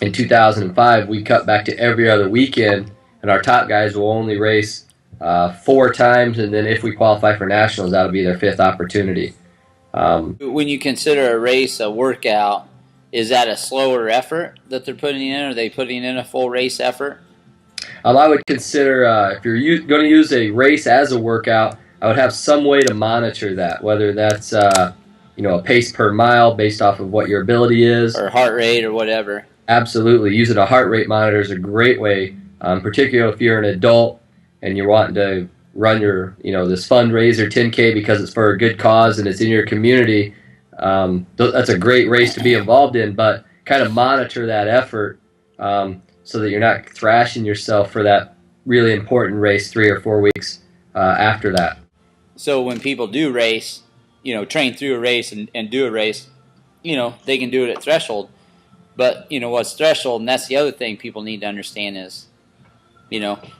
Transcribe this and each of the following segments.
in 2005, we cut back to every other weekend, and our top guys will only race 4 times, and then if we qualify for nationals, that'll be their fifth opportunity. When you consider a race a workout, is that a slower effort that they're putting in? Are they putting in a full race effort? I would consider if you're going to use a race as a workout, I would have some way to monitor that, whether that's a pace per mile based off of what your ability is, or heart rate or whatever. Absolutely, using a heart rate monitor is a great way, particularly if you're an adult and you're wanting to run your this fundraiser 10K because it's for a good cause and it's in your community. That's a great race to be involved in, but kind of monitor that effort so that you're not thrashing yourself for that really important race 3 or 4 weeks after that. So when people do race, train through a race and do a race, they can do it at threshold. But, what's threshold, and that's the other thing people need to understand is,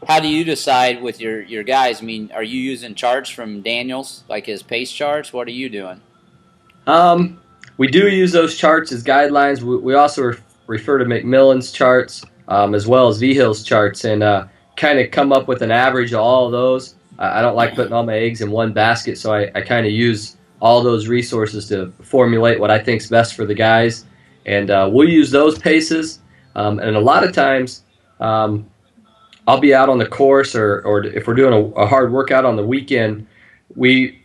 how do you decide with your guys? I mean, are you using charts from Daniels, like his pace charts? What are you doing? We do use those charts as guidelines. We also refer to McMillan's charts as well as V-Hill's charts and kind of come up with an average of all of those. I don't like putting all my eggs in one basket, so I kind of use all those resources to formulate what I think is best for the guys. And we'll use those paces. And a lot of times I'll be out on the course or if we're doing a hard workout on the weekend, we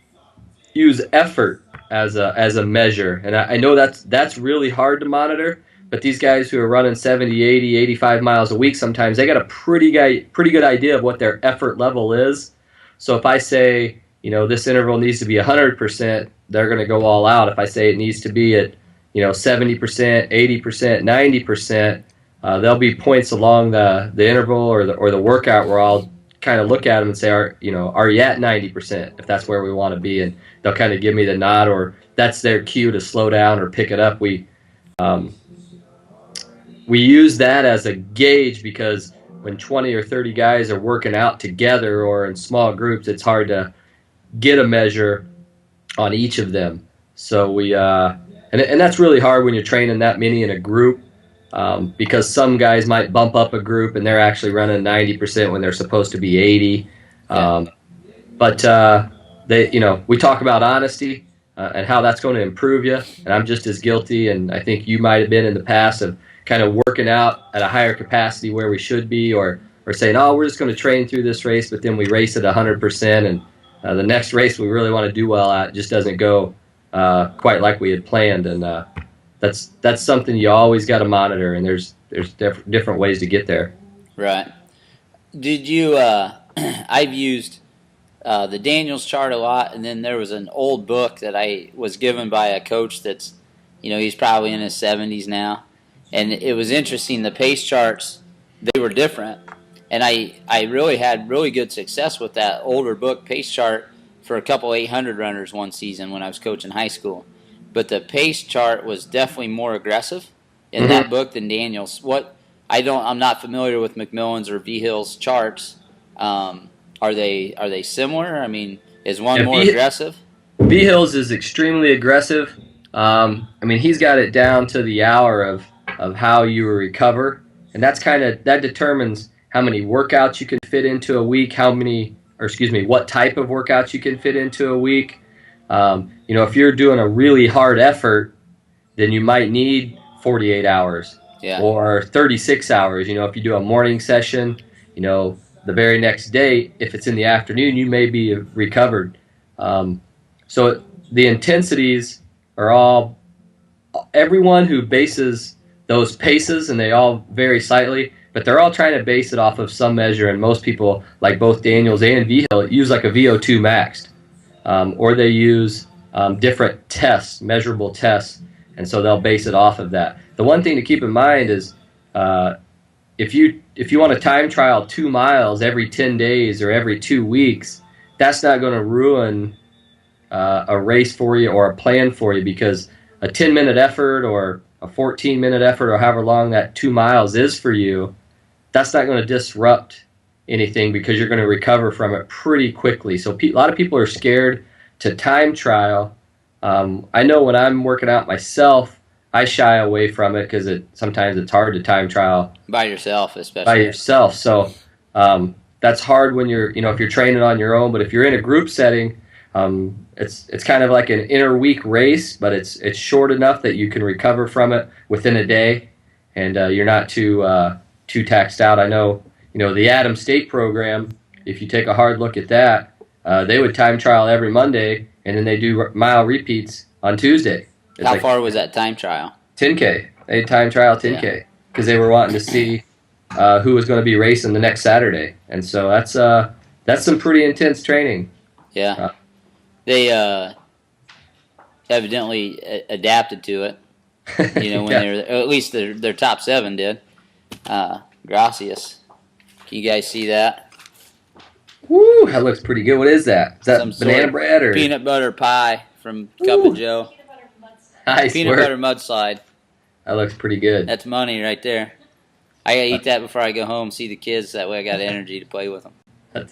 use effort as a measure. And I know that's really hard to monitor, but these guys who are running 70, 80, 85 miles a week, sometimes they got a pretty good idea of what their effort level is. So if I say, this interval needs to be 100%, they're going to go all out. If I say it needs to be at 70%, 80%, 90%, there'll be points along the interval or the workout where I'll kind of look at them and say, are you at 90%, if that's where we want to be, and they'll kind of give me the nod, or that's their cue to slow down or pick it up. We use that as a gauge because when 20 or 30 guys are working out together or in small groups, it's hard to get a measure on each of them. So we and that's really hard when you're training that many in a group because some guys might bump up a group and they're actually running 90% when they're supposed to be 80. But we talk about honesty and how that's going to improve you. And I'm just as guilty, and I think you might have been in the past, of kind of working out at a higher capacity where we should be, or saying, oh, we're just going to train through this race, but then we race at 100%, and the next race we really want to do well at just doesn't go quite like we had planned. And that's something you always got to monitor, and there's different ways to get there. Right. Did you I've used the Daniels chart a lot, and then there was an old book that I was given by a coach that's, he's probably in his 70s now, and it was interesting. The pace charts, they were different, and I really had really good success with that older book pace chart for a couple 800 runners one season when I was coaching high school. But the pace chart was definitely more aggressive in that book than Daniels. I'm not familiar with McMillan's or V-Hill's charts. Are they similar? I mean, is one more aggressive? V-Hill's is extremely aggressive. He's got it down to the hour of how you recover, and that determines how many workouts you can fit into a week, what type of workouts you can fit into a week. If you're doing a really hard effort, then you might need 48 hours or 36 hours. If you do a morning session, the very next day, if it's in the afternoon, you may be recovered. So the intensities are all, everyone who bases those paces, and they all vary slightly, but they're all trying to base it off of some measure, and most people, like both Daniels and V-Hill, use like a VO2 maxed, or they use different tests, measurable tests, and so they'll base it off of that. The one thing to keep in mind is if you want to time trial 2 miles every 10 days or every 2 weeks, that's not going to ruin a race for you or a plan for you, because a 10-minute effort or a 14-minute effort or however long that 2 miles is for you, that's not going to disrupt anything because you're going to recover from it pretty quickly. So a lot of people are scared to time trial. I know when I'm working out myself, I shy away from it because sometimes it's hard to time trial By yourself, especially. by yourself. So that's hard when you're, if you're training on your own. But if you're in a group setting, it's kind of like an interweek race, but it's short enough that you can recover from it within a day, and you're not too taxed out. I know, the Adams State program. If you take a hard look at that, they would time trial every Monday, and then they do mile repeats on Tuesday. It's How far was that time trial? 10K. They time trial 10K because they were wanting to see who was going to be racing the next Saturday, and so that's some pretty intense training. Yeah, they evidently adapted to it. When they're, at least their top 7 did. Gracias. Can you guys see that? Woo, that looks pretty good. What is that? Is that Some banana bread or peanut butter pie from Cup of Joe? Peanut butter mudslide. That looks pretty good. That's money right there. I gotta eat that before I go home. See the kids. That way, I got energy to play with them.